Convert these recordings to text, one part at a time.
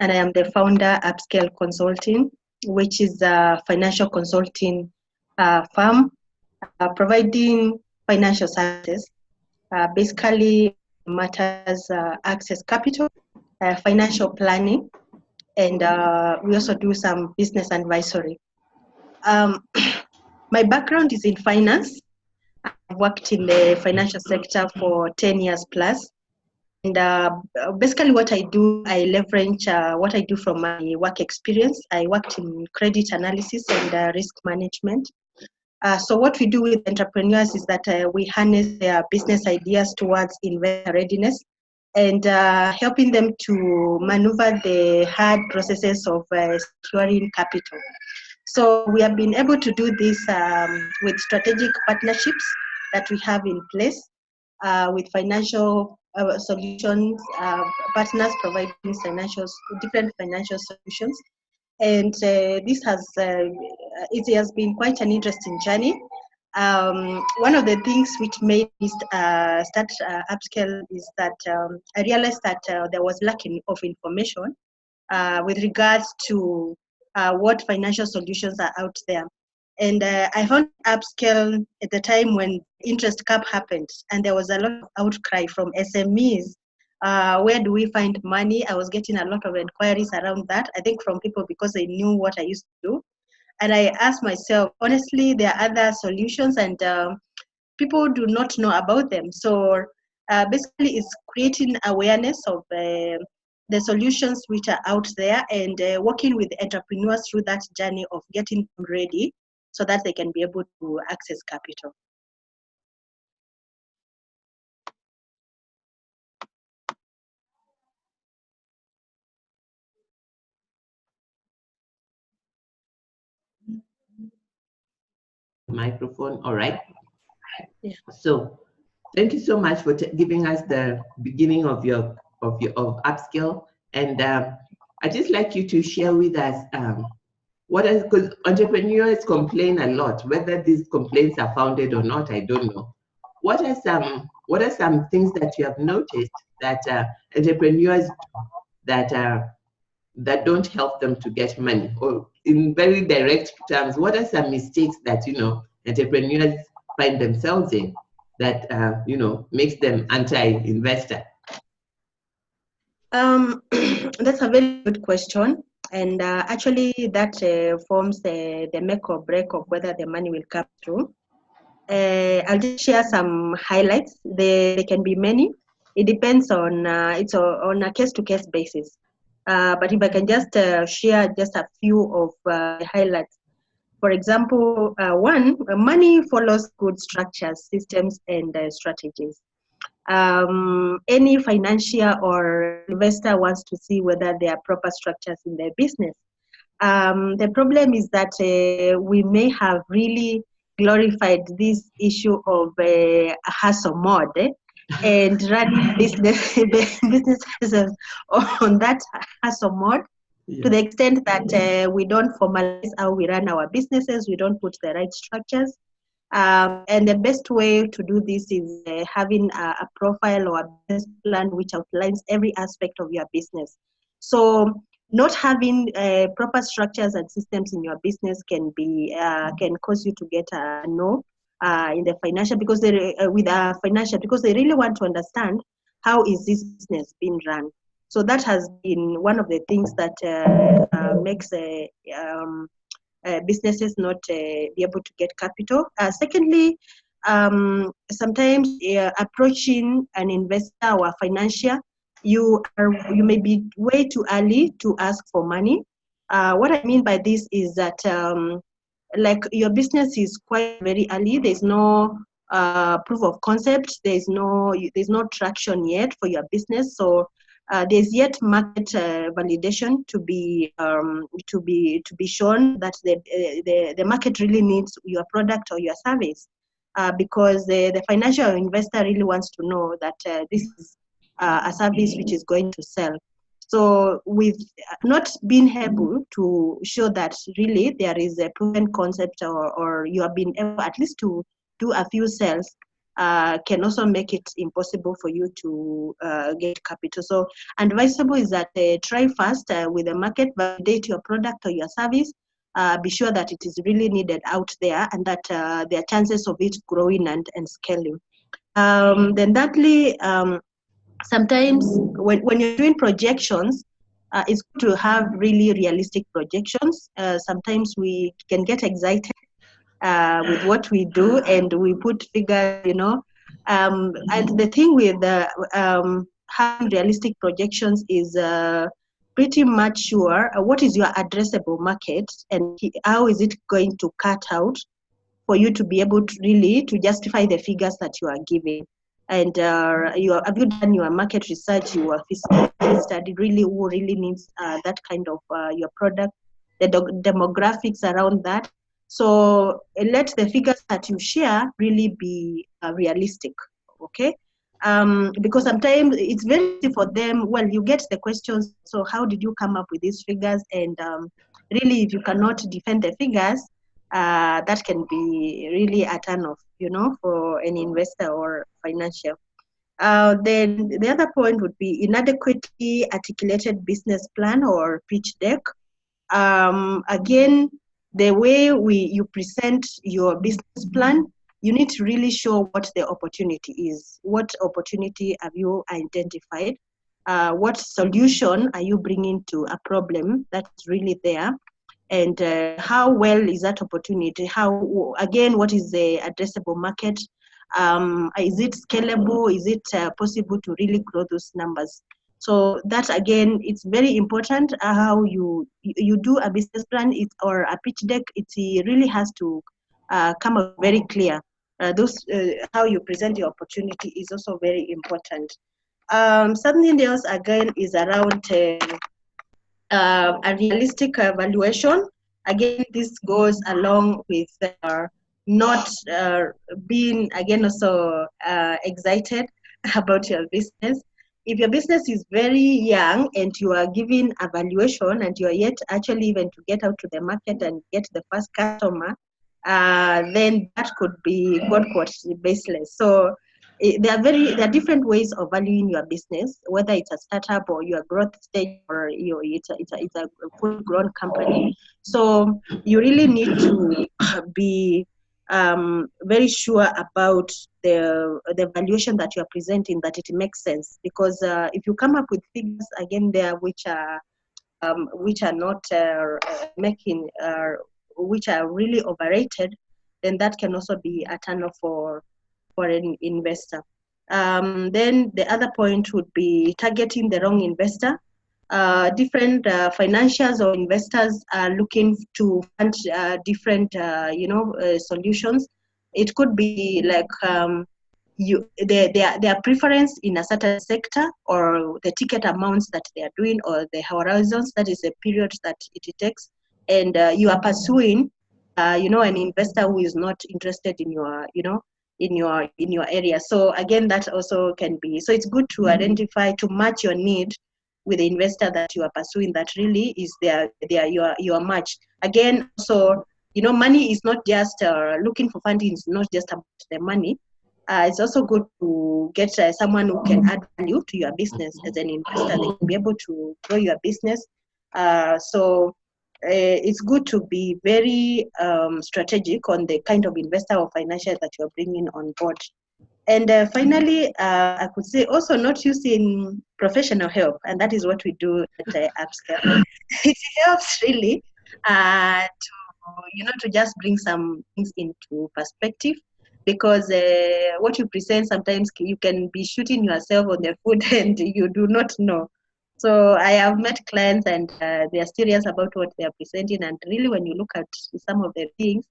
and I am the founder Upscale Consulting, which is a financial consulting firm providing financial services, basically matters access capital, financial planning, and we also do some business advisory. My background is in finance. I've worked in the financial sector for 10 years plus. And basically what I do, I leverage what I do from my work experience. I worked in credit analysis and risk management. So what we do with entrepreneurs is that we harness their business ideas towards investor readiness and helping them to maneuver the hard processes of securing capital. So we have been able to do this with strategic partnerships that we have in place with financial solutions, partners providing different financial solutions. And this it has been quite an interesting journey. One of the things which made me start Upscale is that I realized that there was lack of information with regards to what financial solutions are out there. And I found Upscale at the time when interest cap happened, and there was a lot of outcry from SMEs. Where do we find money? I was getting a lot of inquiries around that, I think from people because they knew what I used to do. And I asked myself, honestly, there are other solutions and people do not know about them. So basically it's creating awareness of the solutions which are out there and working with entrepreneurs through that journey of getting them ready so that they can be able to access capital. Microphone, all right. Yeah. So thank you so much for giving us the beginning of Upscale, and I'd just like you to share with us because entrepreneurs complain a lot. Whether these complaints are founded or not, I don't know. What are some things that you have noticed that entrepreneurs that don't help them to get money? Or in very direct terms, what are some mistakes that entrepreneurs find themselves in that makes them anti-investor? That's a very good question, and actually that forms the make or break of whether the money will come through. I'll just share some highlights. There can be many. It depends on it's on a case-to-case basis. But if I can just share just a few of the highlights. For example, one, money follows good structures, systems, and strategies. Any financier or investor wants to see whether there are proper structures in their business. The problem is that we may have really glorified this issue of hustle mode and running businesses on that hustle mode, to the extent that we don't formalize how we run our businesses, we don't put the right structures. And the best way to do this is having a profile or a business plan which outlines every aspect of your business. So not having proper structures and systems in your business can cause you to get a no in the financial, because they really want to understand how is this business being run. So that has been one of the things that makes businesses not be able to get capital. Secondly, sometimes approaching an investor or a financier, you may be way too early to ask for money. What I mean by this is that like your business is quite very early. There's no proof of concept. There's no traction yet for your business. So there's yet market validation to be shown that the market really needs your product or your service, because the financial investor really wants to know that this is a service which is going to sell. So with not being able to show that really there is a proven concept, or you have been able at least to do a few sales, can also make it impossible for you to get capital. So advisable is that try first with the market, validate your product or your service, be sure that it is really needed out there and that there are chances of it growing and scaling. Then thirdly, sometimes when you're doing projections, it's good to have really realistic projections. Sometimes we can get excited with what we do and we put figures, you know. And the thing with having realistic projections is pretty much sure what is your addressable market and how is it going to cut out for you to be able to really to justify the figures that you are giving. And have you done your market research, your feasibility study, really who really needs that kind of your product, the demographics around that. So let the figures that you share really be realistic, okay? Because sometimes it's very easy for them, well, you get the questions, so how did you come up with these figures? And really, if you cannot defend the figures, that can be really a turn off, you know, for an investor or financial. Then the other point would be inadequately articulated business plan or pitch deck. Again, the way you present your business plan, you need to really show what the opportunity is. What opportunity have you identified? What solution are you bringing to a problem that's really there? And how well is that opportunity? How, again, what is the addressable market? Is it scalable? Is it possible to really grow those numbers? So that, again, it's very important how you do a business plan or a pitch deck. It really has to come out very clear. How you present the opportunity is also very important. Something else, again, is around a realistic evaluation. Again, this goes along with not being, again, also excited about your business. If your business is very young and you are giving a valuation and you are yet actually even to get out to the market and get the first customer, then that could be quote baseless. So there are different ways of valuing your business, whether it's a startup or your growth stage or it's a full grown company. So you really need to be very sure about the valuation that you are presenting, that it makes sense. Because if you come up with figures again there which are not making which are really overrated, then that can also be a turn off for an investor. Then the other point would be targeting the wrong investor. Different financials or investors are looking to fund different, solutions. It could be like their preference in a certain sector, or the ticket amounts that they are doing, or the horizons, that is the period that it takes, and you are pursuing, an investor who is not interested in your, in your area. So again, that also can be. So it's good to identify, to match your need with the investor that you are pursuing, that really is your match. Again, so money is not just looking for funding is not just about the money. It's also good to get someone who can add value to your business as an investor. They can be able to grow your business. So it's good to be very strategic on the kind of investor or financial that you're bringing on board. And finally, I could say also not using professional help, and that is what we do at Upscale. It helps really to just bring some things into perspective, because what you present, sometimes you can be shooting yourself on the foot and you do not know. So I have met clients and they are serious about what they are presenting, and really when you look at some of the things,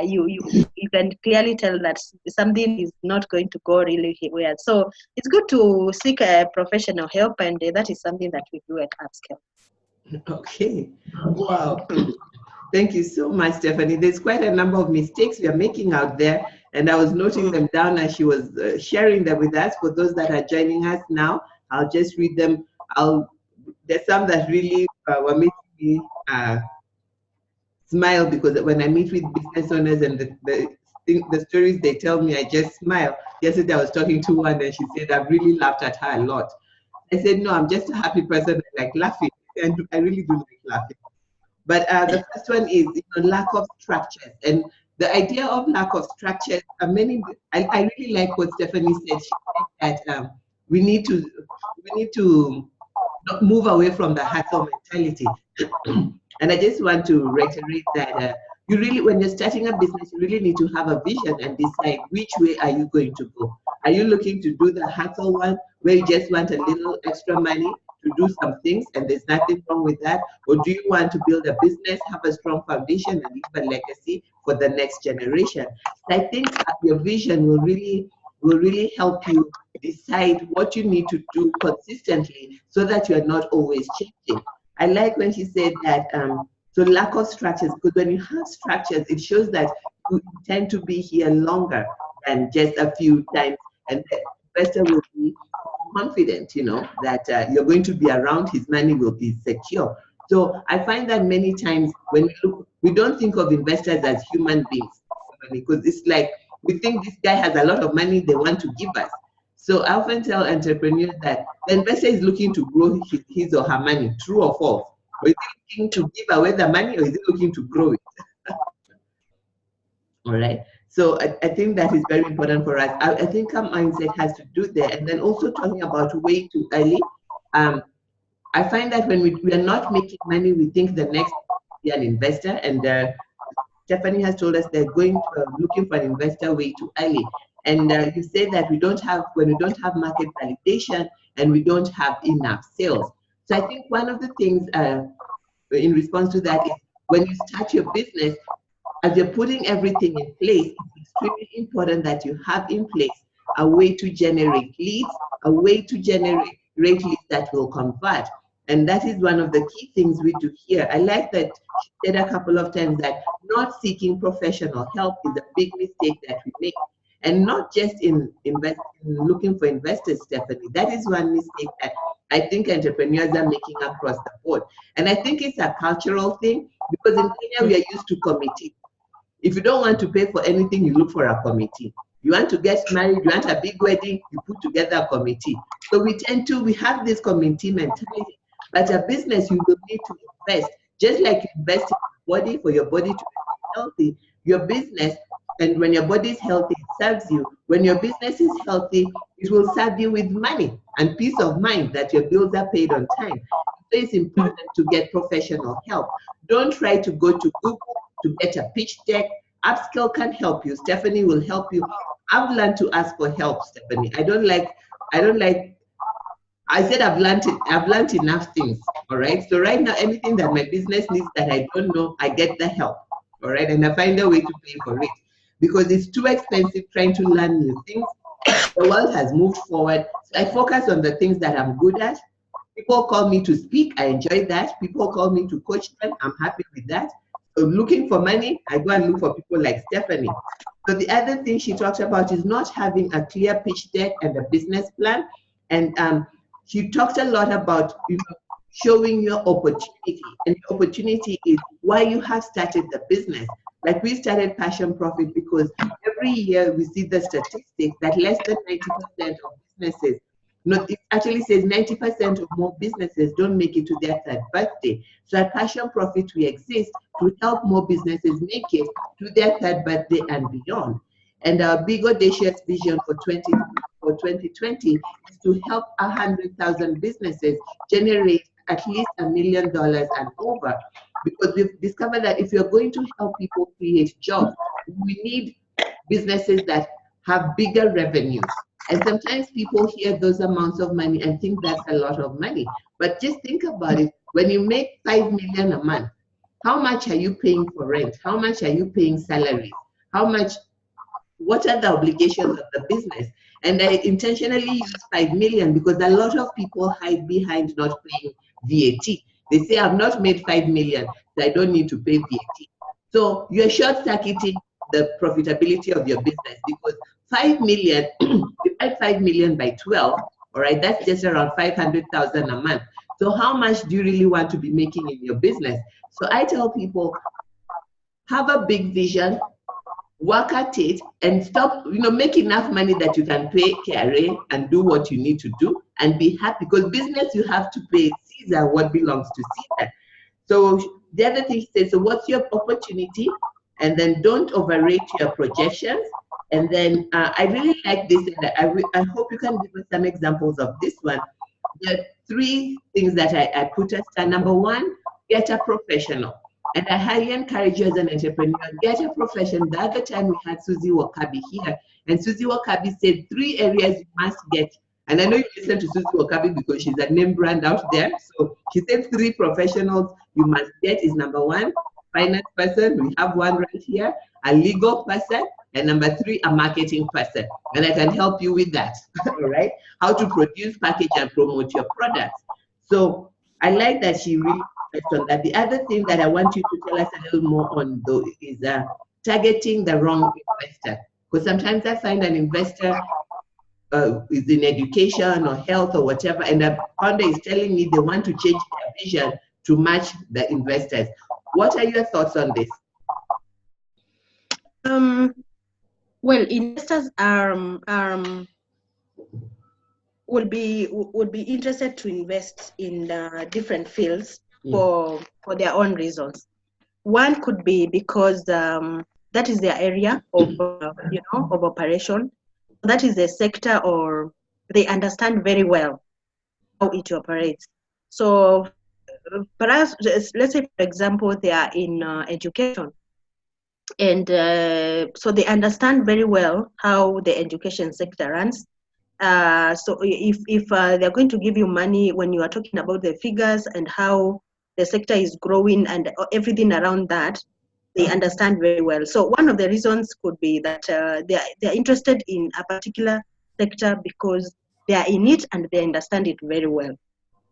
you can clearly tell that something is not going to go really well. So it's good to seek professional help, and that is something that we do at Upscale. Okay. Wow. Thank you so much, Stephanie. There's quite a number of mistakes we are making out there, and I was noting them down as she was sharing them with us. For those that are joining us now, I'll just read them. There's some that really were making me smile, because when I meet with business owners and the the stories they tell me, I just smile. Yesterday I was talking to one and she said, I've really laughed at her a lot. I said, no, I'm just a happy person. I like laughing. And I really do like laughing. But the first one is lack of structures. And the idea of lack of structures, I really like what Stephanie said. She said that we need to move away from the hustle mentality. And I just want to reiterate that you really, when you're starting a business, you really need to have a vision and decide which way are you going to go. Are you looking to do the hustle one where you just want a little extra money to do some things and there's nothing wrong with that? Or do you want to build a business, have a strong foundation and leave a legacy for the next generation? So I think your vision will really help you decide what you need to do consistently so that you're not always changing. I like when she said that, so lack of structures, because when you have structures, it shows that you tend to be here longer than just a few times, and the investor will be confident, that you're going to be around, his money will be secure. So I find that many times when we don't think of investors as human beings, because it's like, we think this guy has a lot of money they want to give us. So I often tell entrepreneurs that the investor is looking to grow his or her money, true or false. Or is he looking to give away the money, or is he looking to grow it? All right. So I think that is very important for us. I think our mindset has to do there. And then also talking about way too early. I find that when we are not making money, we think the next will be an investor. And Stephanie has told us they're looking for an investor way too early. And you say that when we don't have market validation and we don't have enough sales. So I think one of the things in response to that is when you start your business, as you're putting everything in place, it's extremely important that you have in place a way to generate leads, a way to generate leads that will convert. And that is one of the key things we do here. I like that she said a couple of times that not seeking professional help is a big mistake that we make. And not just in looking for investors, Stephanie. That is one mistake that I think entrepreneurs are making across the board. And I think it's a cultural thing, because in Kenya we are used to committees. If you don't want to pay for anything, you look for a committee. You want to get married, you want a big wedding, you put together a committee. So we have this committee mentality. But a business, you will need to invest. Just like you invest in your body for your body to be healthy, your business, and when your body is healthy, it serves you. When your business is healthy, it will serve you with money and peace of mind that your bills are paid on time. So it's important to get professional help. Don't try to go to Google to get a pitch deck. Upskill can help you. Stephanie will help you. I've learned to ask for help, Stephanie. I said I've learned enough things. All right. So right now, anything that my business needs that I don't know, I get the help. All right. And I find a way to pay for it, because it's too expensive trying to learn new things. The world has moved forward. So I focus on the things that I'm good at. People call me to speak. I enjoy that. People call me to coach them. I'm happy with that. So looking for money, I go and look for people like Stephanie. So the other thing she talked about is not having a clear pitch deck and a business plan. And she talked a lot about showing your opportunity. And the opportunity is why you have started the business. Like we started Passion Profit because every year we see the statistics that less than 90% of businesses, it actually says 90% or more businesses don't make it to their third birthday. So at Passion Profit, we exist to help more businesses make it to their third birthday and beyond. And our big audacious vision for 2020 is to help 100,000 businesses generate at least $1 million and over. Because we've discovered that if you're going to help people create jobs, we need businesses that have bigger revenues. And sometimes people hear those amounts of money and think that's a lot of money. But just think about it. When you make 5 million a month, how much are you paying for rent? How much are you paying salaries? What are the obligations of the business? And I intentionally use 5 million because a lot of people hide behind not paying VAT. They say, I've not made 5 million, so I don't need to pay VAT. So you're short-circuiting the profitability of your business because 5 million, divide 5 million by 12, all right, that's just around 500,000 a month. So how much do you really want to be making in your business? So I tell people, have a big vision, work at it and stop, make enough money that you can pay KRA and do what you need to do and be happy, because business you have to pay Caesar what belongs to Caesar. So the other thing she says, so what's your opportunity? And then don't overrate your projections. And then I really like this, and I hope you can give us some examples of this one. The three things that I put as number one, get a professional. And I highly encourage you as an entrepreneur, get a profession. The other time we had Susie Wakabi here, and Susie Wakabi said 3 areas you must get. And I know you listen to Susie Wakabi because she's a name brand out there. So she said 3 professionals you must get is number 1, finance person. We have one right here, a legal person, and number 3, a marketing person. And I can help you with that, all right? How to produce, package, and promote your products. So I like that she really on that. The other thing that I want you to tell us a little more on, though, is targeting the wrong investor. Because sometimes I find an investor is in education or health or whatever, and the founder is telling me they want to change their vision to match the investors. What are your thoughts on this? Well, investors would be interested to invest in different fields for their own reasons. One could be because that is their area of of operation. That is a sector, or they understand very well how it operates. So perhaps, let's say, for example, they are in education, and so they understand very well how the education sector runs. So if they're going to give you money, when you are talking about the figures and how the sector is growing and everything around that, they understand very well. So one of the reasons could be that they're interested in a particular sector because they are in it and they understand it very well.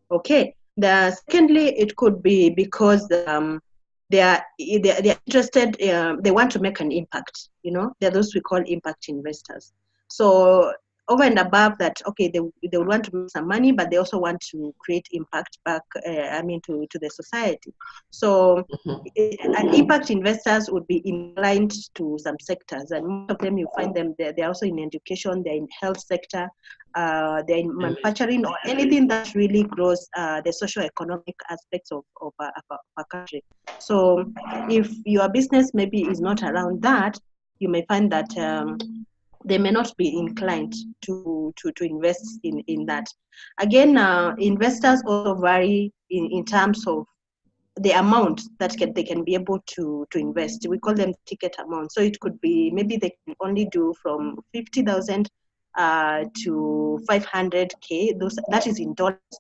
Okay. Secondly, it could be because they're interested. They want to make an impact. They're those we call impact investors. So over and above that, okay, they want to make some money, but they also want to create impact back, to the society. So an impact investors would be inclined to some sectors, and most of them you find them, they're also in education, they're in health sector, they're in manufacturing, or anything that really grows the socio-economic aspects of a country. So if your business maybe is not around that, you may find that they may not be inclined to invest in that. Again, investors also vary in terms of the amount that they can be able to invest. We call them ticket amount. So it could be maybe they can only do from 50,000 to 500K. That is in dollars.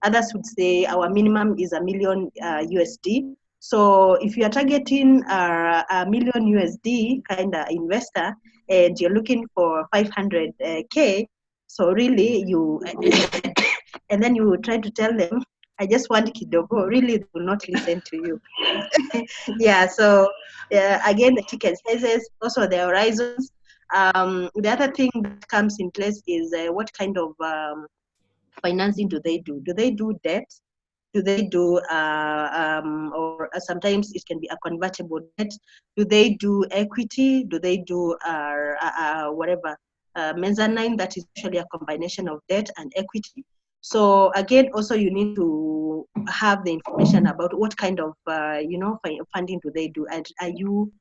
Others would say our minimum is $1 million USD. So if you are targeting $1 million USD kind of investor and you're looking for 500K, so really and then you try to tell them, I just want kidogo, really they will not listen to you. Yeah, so again, the ticket sizes, also the horizons. The other thing that comes in place is what kind of financing do they do? Do they do debt? Do they do, or sometimes it can be a convertible debt? Do they do equity? Do they do mezzanine? That is usually a combination of debt and equity. So again, also you need to have the information about what kind of funding do they do, and are you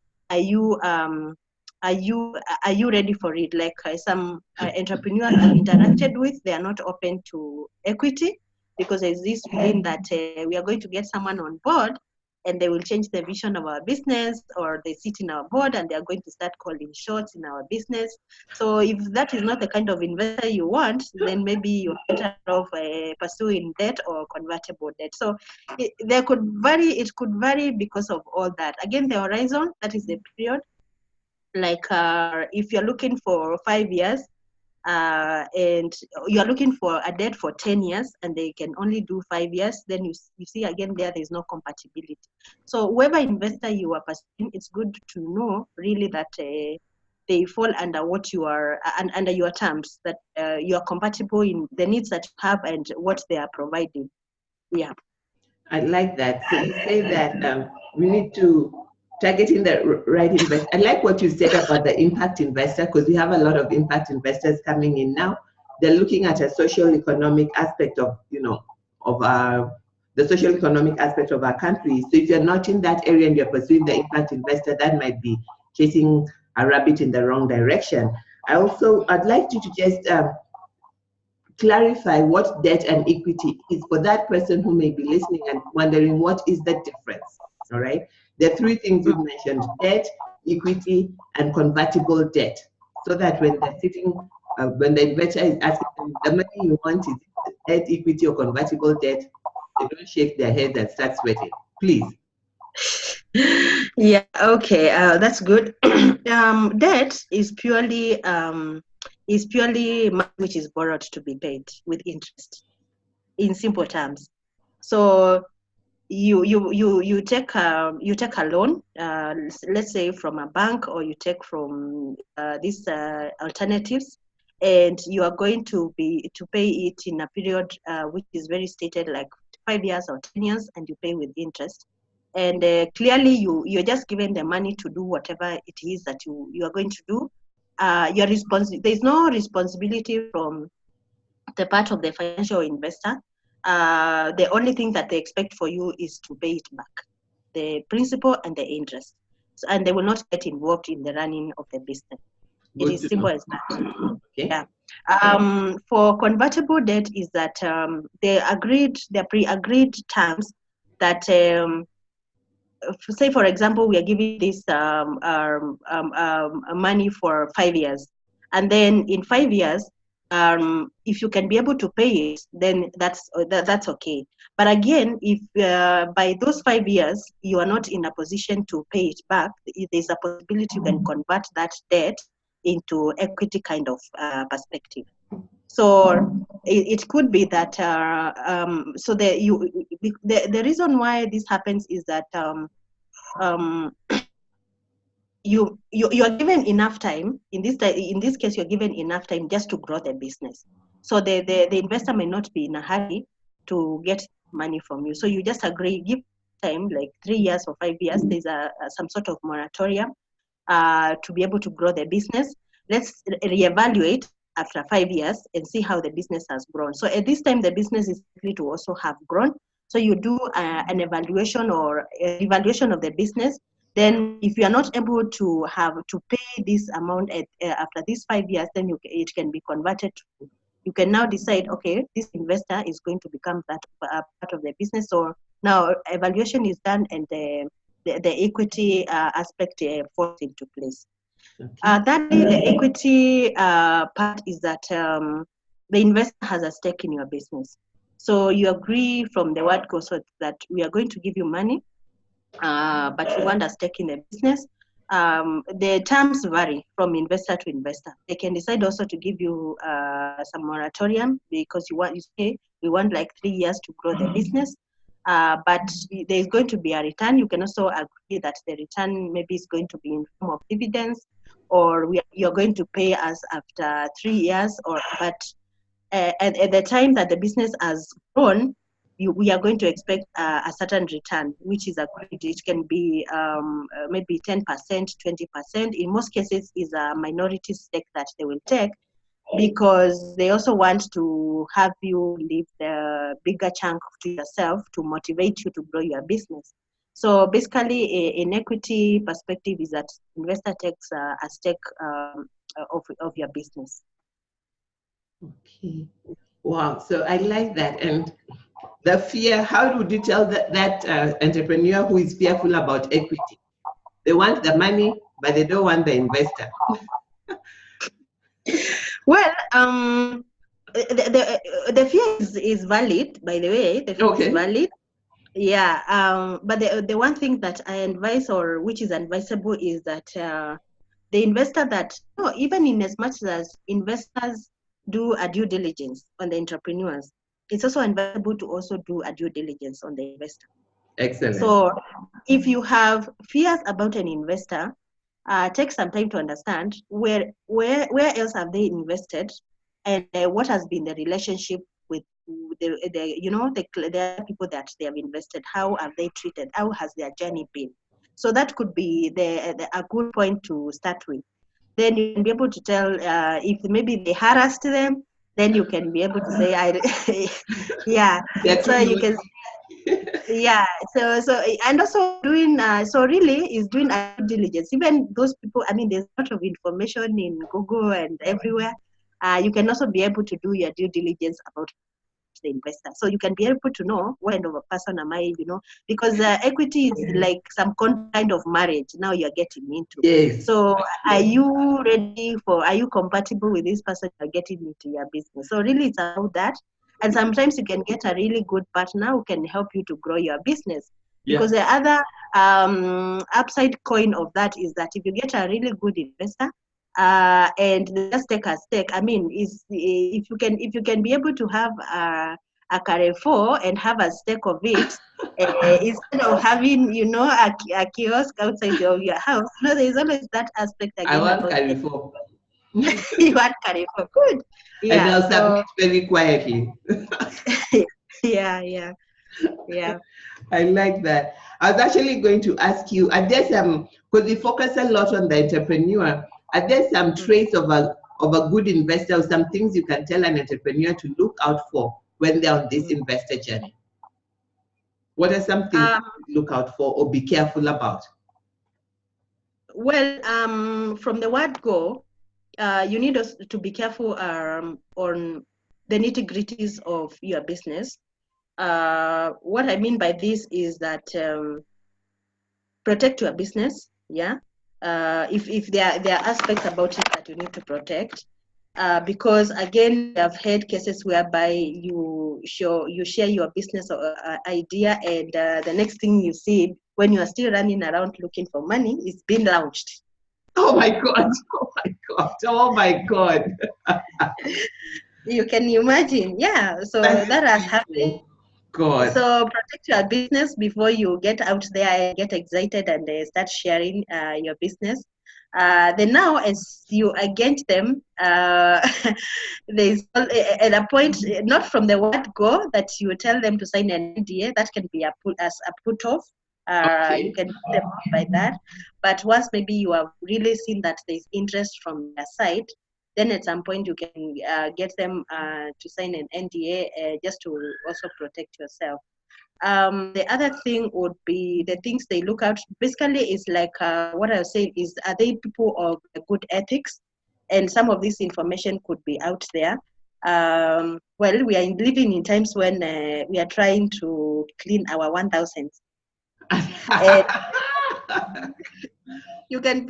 ready for it? Like some entrepreneurs I've interacted with, they are not open to equity because there's this feeling that we are going to get someone on board and they will change the vision of our business, or they sit in our board and they are going to start calling shots in our business. So if that is not the kind of investor you want, then maybe you're better off pursuing debt or convertible debt. So it could vary because of all that. Again, the horizon, that is the period. Like if you're looking for 5 years, and you're looking for a debt for 10 years and they can only do 5 years, then you see again there's no compatibility. So whoever investor you are pursuing, it's good to know really that they fall under what you are, under your terms, that you are compatible in the needs that you have and what they are providing. Yeah. I like that. So you say that we need to targeting the right investor. I like what you said about the impact investor, because we have a lot of impact investors coming in now. They're looking at a social economic aspect of, of the social economic aspect of our country. So if you're not in that area and you're pursuing the impact investor, that might be chasing a rabbit in the wrong direction. I'd like you to just clarify what debt and equity is for that person who may be listening and wondering what is the difference. All right. There are three things you mentioned: debt, equity, and convertible debt. So that when they're sitting, when the investor is asking them the money you want, is debt, equity, or convertible debt, they don't shake their heads and start sweating. Please. Yeah, okay, that's good. Debt is purely money which is borrowed to be paid with interest, in simple terms. So you take a loan, let's say from a bank, or you take from these alternatives, and you are going to pay it in a period which is very stated, like 5 years or 10 years, and you pay with interest. And clearly you're just given the money to do whatever it is that you are going to do. There's no responsibility from the part of the financial investor. The only thing that they expect for you is to pay it back, the principal and the interest. So, and they will not get involved in the running of the business. It is simple as that. Okay. Yeah. For convertible debt is that the pre-agreed terms that say, for example, we are giving this money for 5 years, and then in 5 years, if you can be able to pay it, then that's okay. But again, if by those 5 years you are not in a position to pay it back, there's a possibility you can convert that debt into equity kind of perspective. So it could be that. So the reason why this happens is that you are given enough time. In this case, you're given enough time just to grow the business. So the investor may not be in a hurry to get money from you. So you just agree, give time, like 3 years or 5 years. There's some sort of moratorium to be able to grow the business. Let's reevaluate after 5 years and see how the business has grown. So at this time, the business is likely to also have grown. So you do an evaluation or evaluation of the business. Then if you are not able to pay this amount after these 5 years, then it can be converted to, you can now decide, okay, this investor is going to become that part of the business. So now evaluation is done, and the equity aspect falls into place. Okay. The equity part is that the investor has a stake in your business. So you agree from the word go, so that we are going to give you money, but you want a stake in the business. The terms vary from investor to investor. They can decide also to give you some moratorium, because you say we want like 3 years to grow the business. But there's going to be a return. You can also agree that the return maybe is going to be in form of dividends, or you're going to pay us after 3 years, but at the time that the business has grown, we are going to expect a certain return, which is agreed. It can be maybe 10%, 20%. In most cases, is a minority stake that they will take, because they also want to have you leave the bigger chunk to yourself to motivate you to grow your business. So basically, in equity perspective is that investor takes a stake of your business. Okay. Wow. So I like that. And the fear, how would you tell that entrepreneur who is fearful about equity? They want the money, but they don't want the investor. Well, the fear is valid, by the way. The fear is valid. Yeah. But the one thing that I advise, or which is advisable, is that the investor even in as much as investors do a due diligence on the entrepreneurs, it's also advisable to also do a due diligence on the investor. Excellent. So if you have fears about an investor, take some time to understand where else have they invested, and what has been the relationship with the people that they have invested. How have they treated? How has their journey been? So that could be a good point to start with. Then you can be able to tell if maybe they harassed them, then you can be able to say, yeah. So you can, yeah. So and also doing so really is doing a due diligence. Even those people, I mean, there's a lot of information in Google and everywhere. You can also be able to do your due diligence about the investor. So you can be able to know what kind of a person am I, because equity is like some kind of marriage now you're getting into. Yes. So are you ready are you compatible with this person you're getting into your business? So really it's about that. And sometimes you can get a really good partner who can help you to grow your business. Because the other upside coin of that is that if you get a really good investor, and just take a stake. I mean, if you can be able to have a Carrefour and have a stake of it, instead of having a kiosk outside of your house. There's always that aspect again. I want Carrefour. You want Carrefour, good. Yeah. And I'll submit very quietly. Yeah. I like that. I was actually going to ask you, are there some, because we focus a lot on the entrepreneur, are there some traits of a good investor, or some things you can tell an entrepreneur to look out for when they're on this investor journey? What are some things to look out for or be careful about? Well, from the word go, you need to be careful on the nitty-gritties of your business. What I mean by this is that protect your business. Yeah. If there are aspects about it that you need to protect, because again, I've had cases whereby you share your business idea, and the next thing you see when you are still running around looking for money is being launched. Oh my God! Oh my God! Oh my God! You can imagine, yeah. So that has happened. God. So protect your business before you get out there and get excited and start sharing your business. Then now, as you against them, there's at a point, not from the word go, that you tell them to sign an NDA. That can be a put off. You can put them off by that. But once maybe you have really seen that there's interest from their side, then at some point you can get them to sign an NDA just to also protect yourself. The other thing would be the things they look out. Basically, is like what I was saying is, are they people of good ethics? And some of this information could be out there. Well, we are living in times when we are trying to clean our 1000s. You can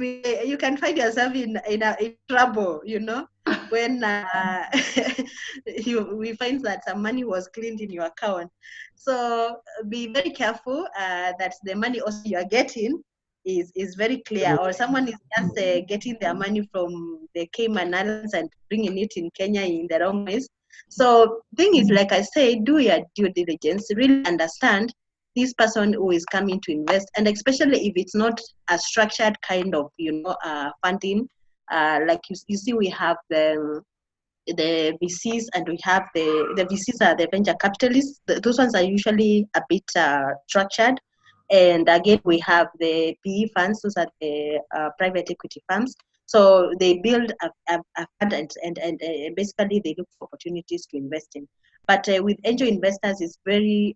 find yourself in trouble, when we find that some money was cleaned in your account. So be very careful that the money also you are getting is very clear, or someone is just getting their money from the Cayman Islands and bringing it in Kenya in the wrong ways. So thing is, like I say, do your due diligence, really understand this person who is coming to invest, and especially if it's not a structured kind of funding, like you see we have the VCs, and we have the VCs are the venture capitalists. Those ones are usually a bit structured, and again we have the PE funds. Those are the private equity firms. So they build a fund and basically they look for opportunities to invest in. But with angel investors, it's very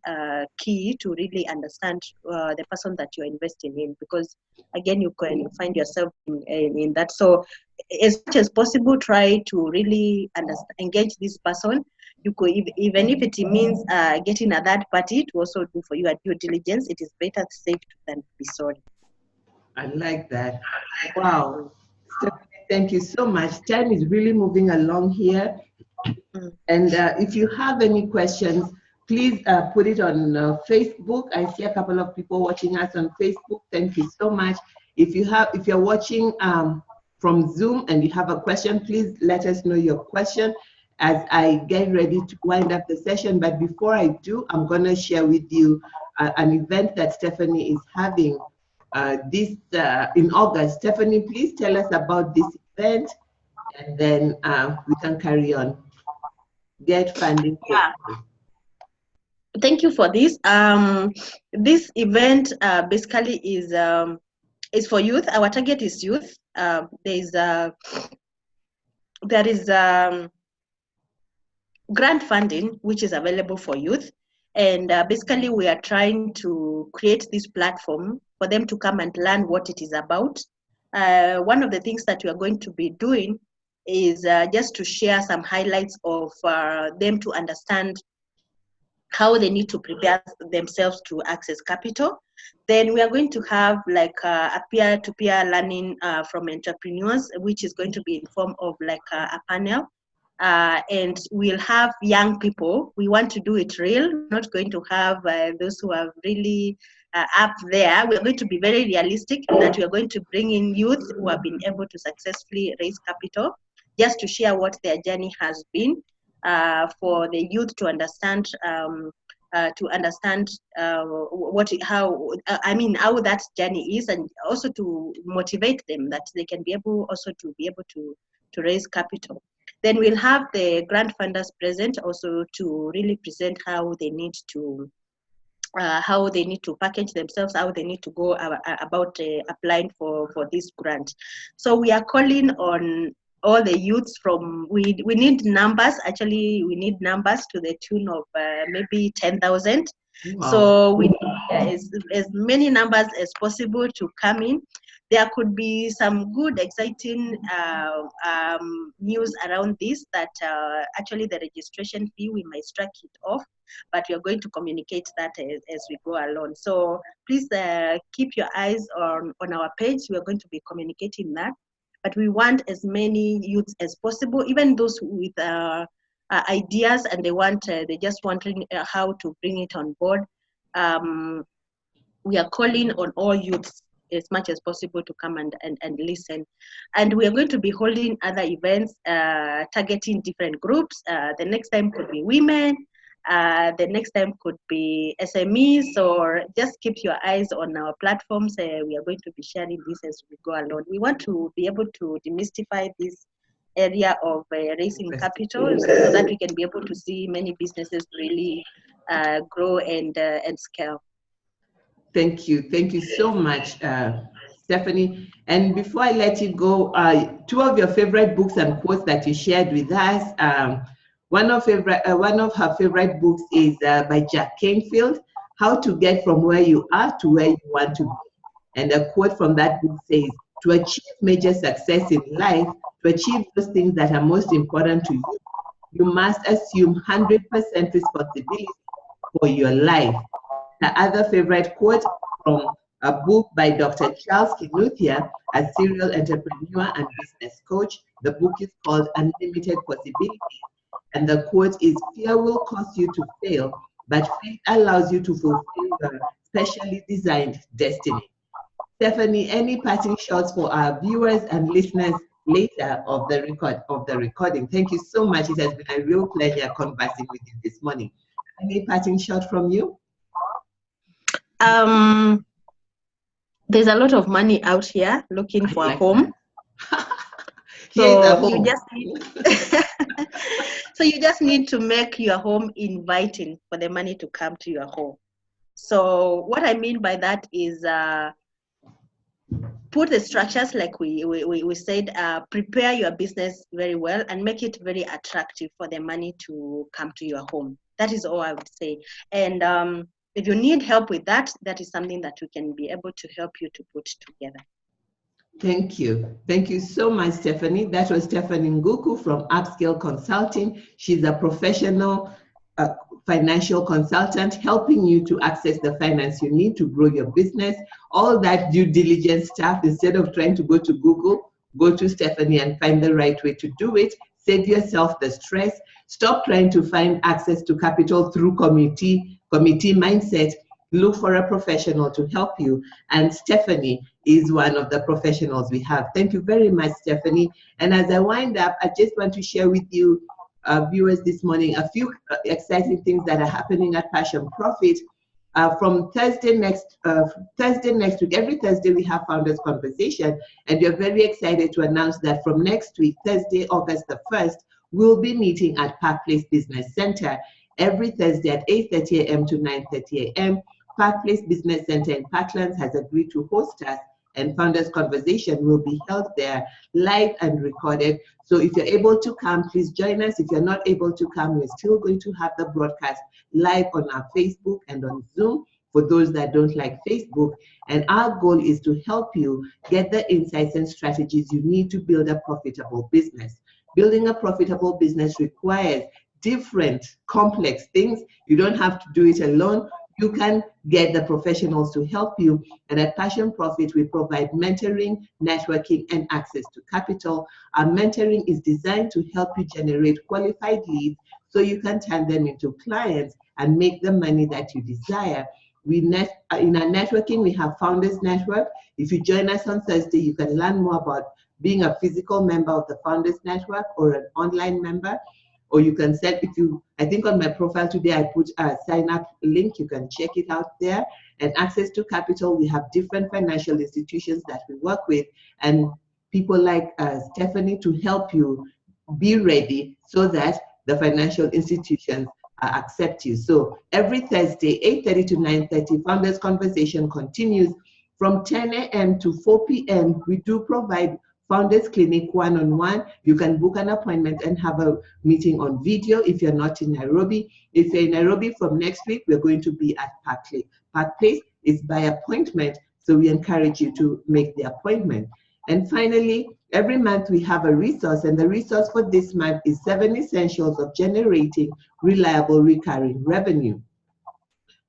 key to really understand the person that you're investing in, because again, you can find yourself in that. So as much as possible, try to really engage this person. You could, even if it means getting a third party to also do for you a due diligence, it is better safe than be sorry. I like that. Wow. Stephanie, thank you so much. Time is really moving along here. And if you have any questions, please put it on Facebook. I see a couple of people watching us on Facebook. Thank you so much. If you're watching from Zoom and you have a question, please let us know your question as I get ready to wind up the session. But before I do, I'm going to share with you an event that Stephanie is having in August. Stephanie, please tell us about this event, and then we can carry on. Get funding. Yeah. Thank you for this. This event basically is for youth. Our target is youth. There is grant funding which is available for youth, and basically we are trying to create this platform for them to come and learn what it is about. One of the things that we are going to be doing is just to share some highlights of them to understand how they need to prepare themselves to access capital. Then we are going to have like a peer-to-peer learning from entrepreneurs, which is going to be in form of like a panel. And we'll have young people. We want to do it real. We're not going to have those who are really up there. We're going to be very realistic in that we are going to bring in youth who have been able to successfully raise capital, just to share what their journey has been, for the youth to understand how that journey is, and also to motivate them that they can be able also to be able to raise capital. Then we'll have the grant funders present also to really present how they need to package themselves, how they need to go about applying for this grant. So we are calling on all the youths from, we need numbers, actually we need numbers to the tune of maybe 10,000. Wow. So we need as many numbers as possible to come in. There could be some good, exciting news around this, that actually the registration fee, we might strike it off, but we are going to communicate that as we go along. So please keep your eyes on our page. We are going to be communicating that. But we want as many youths as possible, even those with ideas and they just wondering how to bring it on board. We are calling on all youths as much as possible to come and listen. And we are going to be holding other events targeting different groups. The next time could be women, the next time could be SMEs, or just keep your eyes on our platforms. We are going to be sharing this as we go along. We want to be able to demystify this area of raising capital, so that we can be able to see many businesses really grow and scale. Thank you. Thank you so much, Stephanie. And before I let you go, two of your favorite books and quotes that you shared with us. One of her favorite books is by Jack Canfield, How to Get From Where You Are to Where You Want to Be. And a quote from that book says, to achieve major success in life, to achieve those things that are most important to you, you must assume 100% responsibility for your life. Her other favorite quote from a book by Dr. Charles Kinuthia, a serial entrepreneur and business coach. The book is called Unlimited Possibilities. And the quote is, fear will cause you to fail, but faith allows you to fulfill your specially designed destiny. Stephanie, any parting shots for our viewers and listeners later of the recording? Thank you so much. It has been a real pleasure conversing with you this morning. Any parting shot from you? There's a lot of money out here looking for a home. So you just need to make your home inviting for the money to come to your home. So what I mean by that is put the structures like we said, prepare your business very well and make it very attractive for the money to come to your home. That is all I would say. And if you need help with that, that is something that we can be able to help you to put together. Thank you. Thank you so much, Stephanie. That was Stephanie Nguku from Upscale Consulting. She's a professional financial consultant helping you to access the finance you need to grow your business. All that due diligence stuff, instead of trying to go to Google, go to Stephanie and find the right way to do it. Save yourself the stress. Stop trying to find access to capital through committee mindset. Look for a professional to help you. And Stephanie is one of the professionals we have. Thank you very much, Stephanie. And as I wind up, I just want to share with you, viewers this morning, a few exciting things that are happening at Passion Profit. From Thursday next week, every Thursday we have Founders Conversation, and we're very excited to announce that from next week, Thursday, August the 1st, we'll be meeting at Park Place Business Center. every Thursday at 8:30 a.m. to 9:30 a.m. Park Place Business Center in Parklands has agreed to host us, and Founders Conversation will be held there live and recorded. So if you're able to come, please join us. If you're not able to come, we're still going to have the broadcast live on our Facebook and on Zoom for those that don't like Facebook. And our goal is to help you get the insights and strategies you need to build a profitable business. Building a profitable business requires different complex things. You don't have to do it alone. You can get the professionals to help you. And at Passion Profit, we provide mentoring, networking, and access to capital. Our mentoring is designed to help you generate qualified leads so you can turn them into clients and make the money that you desire. In our networking, we have Founders Network. If you join us on Thursday, you can learn more about being a physical member of the Founders Network or an online member. Or you can set, I think on my profile today, I put a sign up link. You can check it out there. And access to capital, we have different financial institutions that we work with and people like Stephanie to help you be ready so that the financial institutions accept you. So every Thursday, 8:30 to 9:30, Founders Conversation continues from 10 a.m. to 4 p.m. We do provide Founders Clinic one-on-one. You can book an appointment and have a meeting on video if you're not in Nairobi. If you're in Nairobi from next week, we're going to be at Park Place. It's by appointment, so we encourage you to make the appointment. And finally, every month we have a resource, and the resource for this month is 7 Essentials of Generating Reliable Recurring Revenue.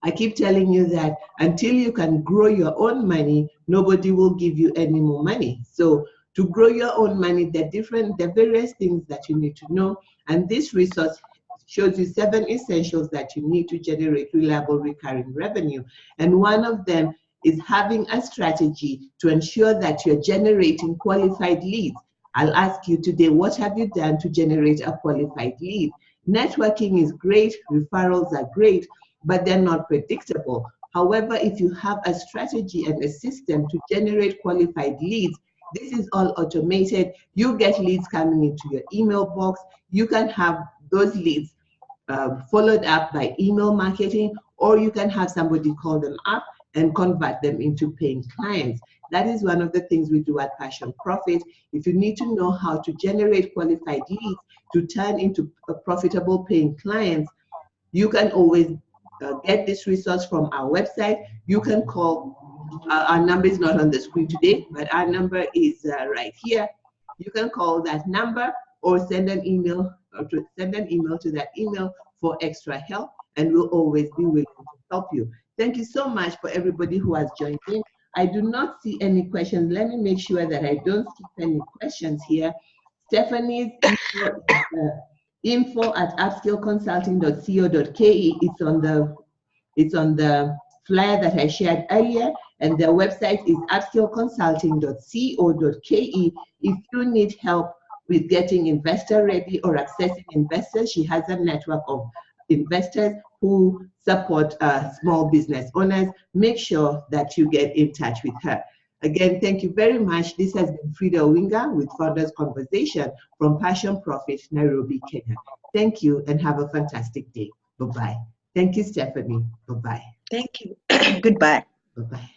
I keep telling you that until you can grow your own money, nobody will give you any more money. So to grow your own money, there are various things that you need to know. And this resource shows you 7 essentials that you need to generate reliable recurring revenue. And one of them is having a strategy to ensure that you're generating qualified leads. I'll ask you today, what have you done to generate a qualified lead? Networking is great, referrals are great, but they're not predictable. However, if you have a strategy and a system to generate qualified leads, this is all automated. You get leads coming into your email box. You can have those leads followed up by email marketing, or you can have somebody call them up and convert them into paying clients. That is one of the things we do at Passion Profit. If you need to know how to generate qualified leads to turn into profitable paying clients, you can always get this resource from our website. You can call, our number is not on the screen today, but our number is right here. You can call that number or send an email to that email for extra help, and we'll always be willing to help you. Thank you so much for everybody who has joined in. I do not see any questions. Let me make sure that I don't skip any questions here. Stephanie's info at upskillconsulting.co.ke. It's on the flyer that I shared earlier, and their website is upskillconsulting.co.ke. If you need help with getting investor ready or accessing investors, she has a network of investors who support small business owners. Make sure that you get in touch with her. Again, thank you very much. This has been Frida Owinga with Founders Conversation from Passion Profit, Nairobi, Kenya. Thank you and have a fantastic day. Bye-bye. Thank you, Stephanie. Bye-bye. Thank you. Goodbye. Bye-bye.